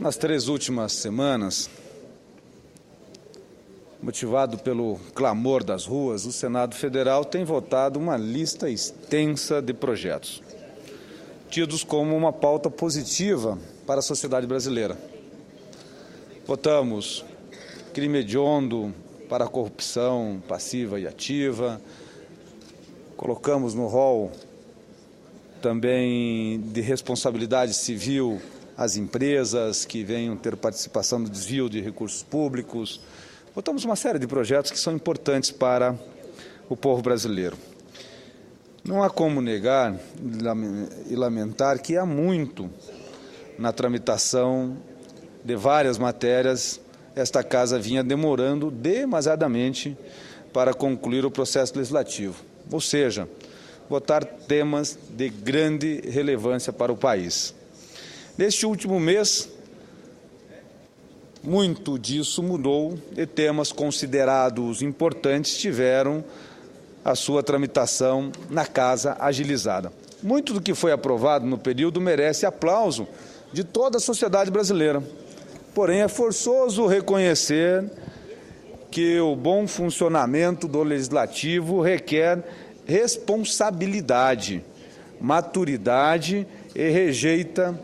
Nas 3 últimas semanas, motivado pelo clamor das ruas, o Senado Federal tem votado uma lista extensa de projetos, tidos como uma pauta positiva para a sociedade brasileira. Votamos crime hediondo para a corrupção passiva e ativa, colocamos no rol também de responsabilidade civil as empresas que venham ter participação no desvio de recursos públicos. Votamos uma série de projetos que são importantes para o povo brasileiro. Não há como negar e lamentar que há muito na tramitação de várias matérias esta Casa vinha demorando demasiadamente para concluir o processo legislativo, ou seja, votar temas de grande relevância para o país. Neste último mês, muito disso mudou e temas considerados importantes tiveram a sua tramitação na Casa agilizada. Muito do que foi aprovado no período merece aplauso de toda a sociedade brasileira. Porém, é forçoso reconhecer que o bom funcionamento do Legislativo requer responsabilidade, maturidade e rejeita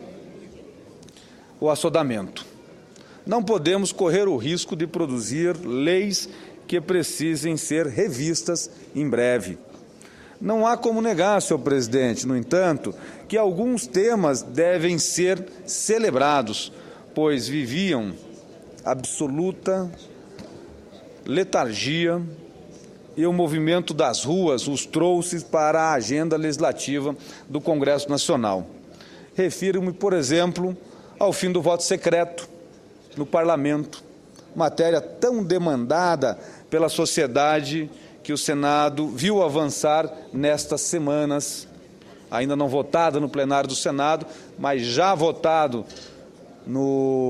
o assodamento. Não podemos correr o risco de produzir leis que precisem ser revistas em breve. Não há como negar, senhor presidente, no entanto, que alguns temas devem ser celebrados, pois viviam absoluta letargia e o movimento das ruas os trouxe para a agenda legislativa do Congresso Nacional. Refiro-me, por exemplo, ao fim do voto secreto no Parlamento, matéria tão demandada pela sociedade que o Senado viu avançar nestas semanas, ainda não votada no plenário do Senado, mas já votado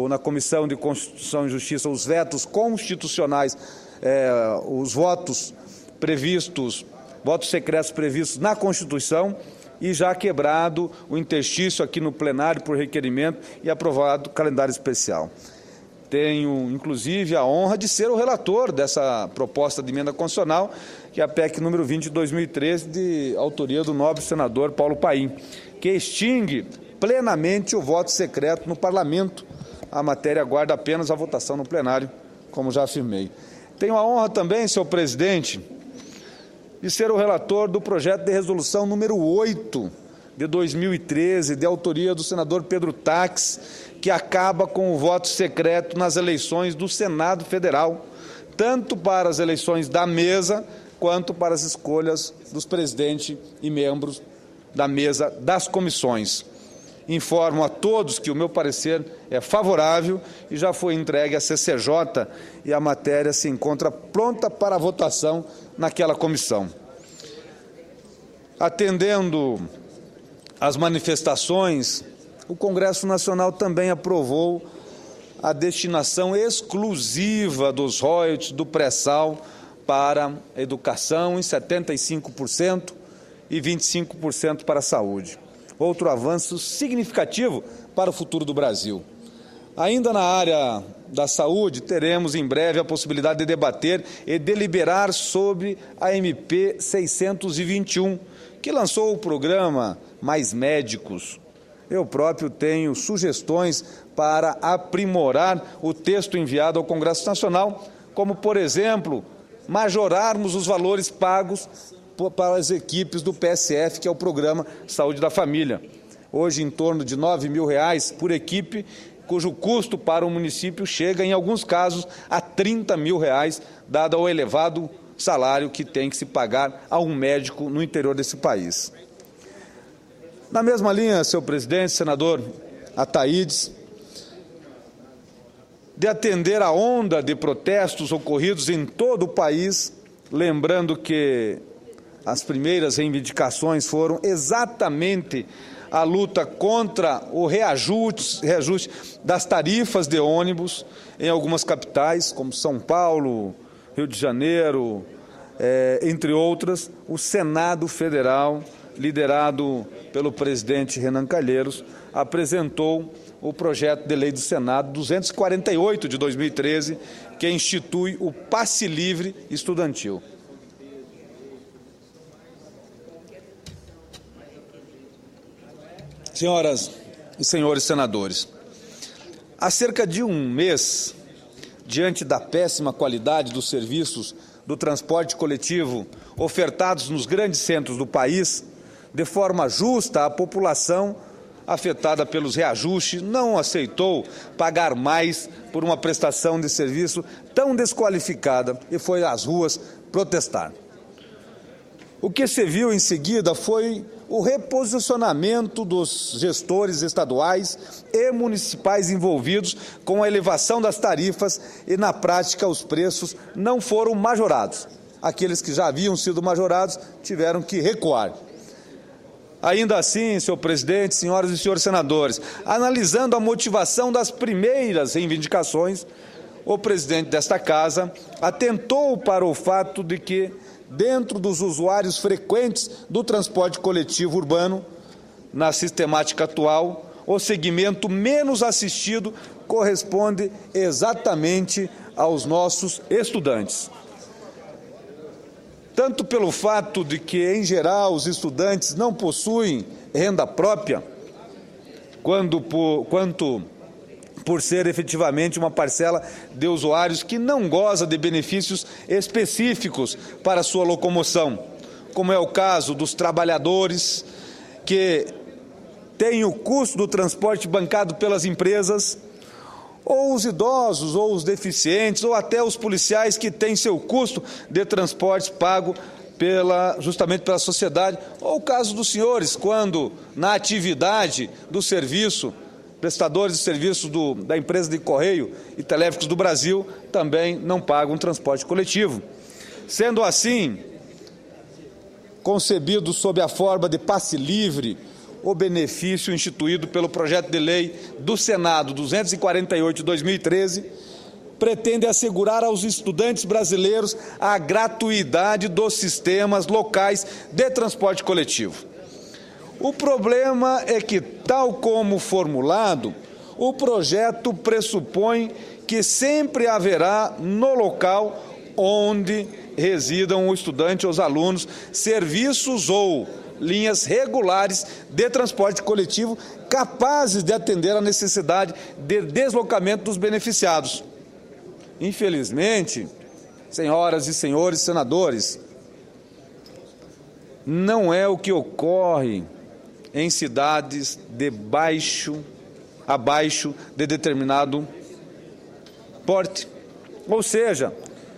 na Comissão de Constituição e Justiça, os vetos constitucionais, os votos secretos previstos na Constituição, e já quebrado o interstício aqui no plenário por requerimento e aprovado calendário especial. Tenho, inclusive, a honra de ser o relator dessa proposta de emenda constitucional, que é a PEC número 20 de 2013, de autoria do nobre senador Paulo Paim, que extingue plenamente o voto secreto no Parlamento. A matéria aguarda apenas a votação no plenário, como já afirmei. Tenho a honra também, senhor presidente, de ser o relator do projeto de resolução número 8 de 2013, de autoria do senador Pedro Taques, que acaba com o voto secreto nas eleições do Senado Federal, tanto para as eleições da mesa, quanto para as escolhas dos presidentes e membros da mesa das comissões. Informo a todos que o meu parecer é favorável e já foi entregue à CCJ e a matéria se encontra pronta para a votação naquela comissão. Atendendo às manifestações, o Congresso Nacional também aprovou a destinação exclusiva dos royalties do pré-sal para a educação em 75% e 25% para a saúde. Outro avanço significativo para o futuro do Brasil. Ainda na área da saúde, teremos em breve a possibilidade de debater e deliberar sobre a MP 621, que lançou o programa Mais Médicos. Eu próprio tenho sugestões para aprimorar o texto enviado ao Congresso Nacional, como, por exemplo, majorarmos os valores pagos para as equipes do PSF, que é o Programa Saúde da Família. Hoje, em torno de R$ 9.000 por equipe, cujo custo para o município chega, em alguns casos, a R$ 30.000, dado o elevado salário que tem que se pagar a um médico no interior desse país. Na mesma linha, senhor presidente, senador Ataídes, de atender a onda de protestos ocorridos em todo o país, lembrando que as primeiras reivindicações foram exatamente a luta contra o reajuste das tarifas de ônibus em algumas capitais, como São Paulo, Rio de Janeiro, entre outras. O Senado Federal, liderado pelo presidente Renan Calheiros, apresentou o projeto de lei do Senado 248 de 2013, que institui o passe livre estudantil. Senhoras e senhores senadores, há cerca de um mês, diante da péssima qualidade dos serviços do transporte coletivo ofertados nos grandes centros do país, de forma justa, a população afetada pelos reajustes não aceitou pagar mais por uma prestação de serviço tão desqualificada e foi às ruas protestar. O que se viu em seguida foi o reposicionamento dos gestores estaduais e municipais envolvidos com a elevação das tarifas e, na prática, os preços não foram majorados. Aqueles que já haviam sido majorados tiveram que recuar. Ainda assim, senhor presidente, senhoras e senhores senadores, analisando a motivação das primeiras reivindicações, o presidente desta Casa atentou para o fato de que, dentro dos usuários frequentes do transporte coletivo urbano, na sistemática atual, o segmento menos assistido corresponde exatamente aos nossos estudantes. Tanto pelo fato de que, em geral, os estudantes não possuem renda própria, quanto por ser efetivamente uma parcela de usuários que não goza de benefícios específicos para sua locomoção, como é o caso dos trabalhadores que têm o custo do transporte bancado pelas empresas, ou os idosos, ou os deficientes, ou até os policiais que têm seu custo de transporte pago justamente pela sociedade, ou o caso dos senhores, quando na atividade do serviço, prestadores de serviços da empresa de Correio e Telégrafos do Brasil também não pagam transporte coletivo. Sendo assim, concebido sob a forma de passe livre, o benefício instituído pelo projeto de lei do Senado 248 de 2013 pretende assegurar aos estudantes brasileiros a gratuidade dos sistemas locais de transporte coletivo. O problema é que, tal como formulado, o projeto pressupõe que sempre haverá no local onde residam o estudante ou os alunos serviços ou linhas regulares de transporte coletivo capazes de atender à necessidade de deslocamento dos beneficiados. Infelizmente, senhoras e senhores senadores, não é o que ocorre em cidades abaixo de determinado porte. Ou seja,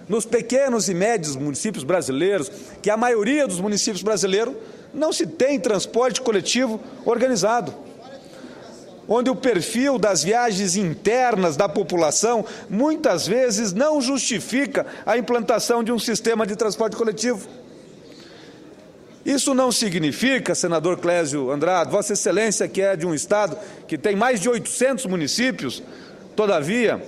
nos pequenos e médios municípios brasileiros, que a maioria dos municípios brasileiros não se tem transporte coletivo organizado, onde o perfil das viagens internas da população muitas vezes não justifica a implantação de um sistema de transporte coletivo. Isso não significa, senador Clésio Andrade, Vossa Excelência, que é de um estado que tem mais de 800 municípios, todavia,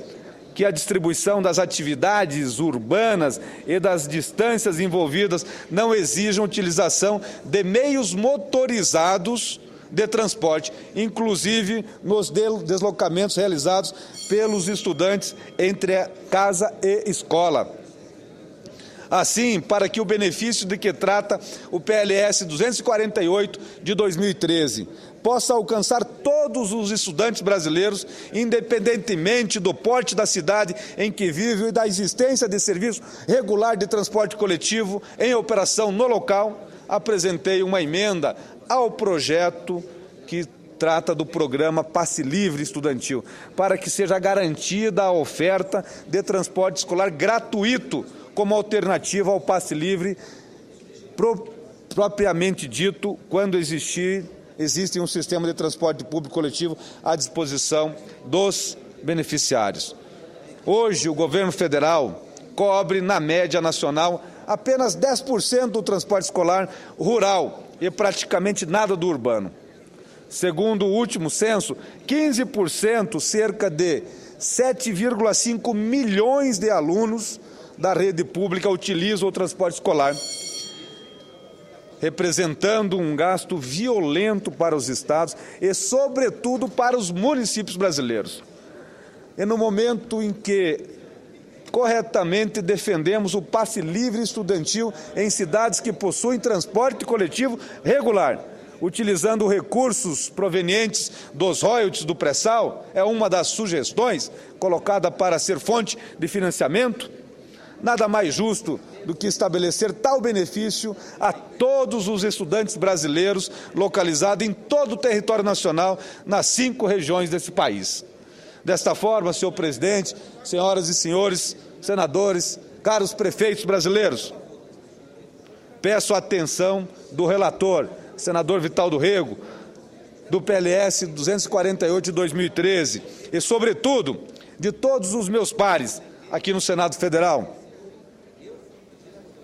que a distribuição das atividades urbanas e das distâncias envolvidas não exijam utilização de meios motorizados de transporte, inclusive nos deslocamentos realizados pelos estudantes entre casa e escola. Assim, para que o benefício de que trata o PLS 248 de 2013 possa alcançar todos os estudantes brasileiros, independentemente do porte da cidade em que vive e da existência de serviço regular de transporte coletivo em operação no local, apresentei uma emenda ao projeto que trata do programa Passe Livre Estudantil, para que seja garantida a oferta de transporte escolar gratuito como alternativa ao passe livre propriamente dito, quando existe um sistema de transporte público coletivo à disposição dos beneficiários. Hoje, o governo federal cobre, na média nacional, apenas 10% do transporte escolar rural e praticamente nada do urbano. Segundo o último censo, 15%, cerca de 7,5 milhões de alunos da rede pública utilizam o transporte escolar. representando um gasto violento para os estados e, sobretudo, para os municípios brasileiros. E no momento em que corretamente defendemos o passe livre estudantil em cidades que possuem transporte coletivo regular, utilizando recursos provenientes dos royalties do pré-sal, é uma das sugestões colocada para ser fonte de financiamento. Nada mais justo do que estabelecer tal benefício a todos os estudantes brasileiros localizados em todo o território nacional, nas 5 regiões desse país. Desta forma, senhor presidente, senhoras e senhores senadores, caros prefeitos brasileiros, peço a atenção do relator, senador Vital do Rego, do PLS 248 de 2013 e, sobretudo, de todos os meus pares aqui no Senado Federal.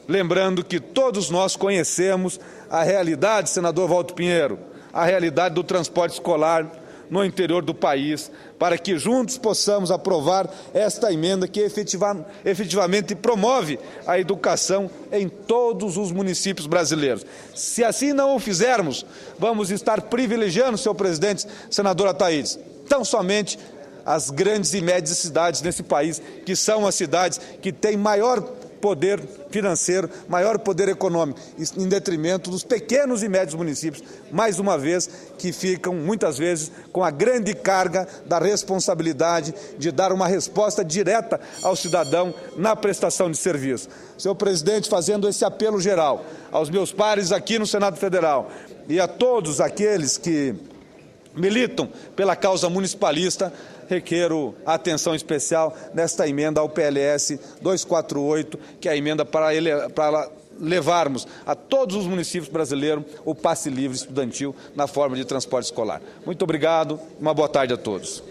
Lembrando que todos nós conhecemos a realidade, senador Walter Pinheiro, a realidade do transporte escolar no interior do país, para que juntos possamos aprovar esta emenda que efetivamente promove a educação em todos os municípios brasileiros. Se assim não o fizermos, vamos estar privilegiando, senhor presidente, senadora Thaís, tão somente as grandes e médias cidades nesse país, que são as cidades que têm maior poder financeiro, maior poder econômico, em detrimento dos pequenos e médios municípios, mais uma vez, que ficam, muitas vezes, com a grande carga da responsabilidade de dar uma resposta direta ao cidadão na prestação de serviço. Senhor presidente, fazendo esse apelo geral aos meus pares aqui no Senado Federal e a todos aqueles que militam pela causa municipalista, requero atenção especial nesta emenda ao PLS 248, que é a emenda para levarmos a todos os municípios brasileiros o passe livre estudantil na forma de transporte escolar. Muito obrigado, uma boa tarde a todos.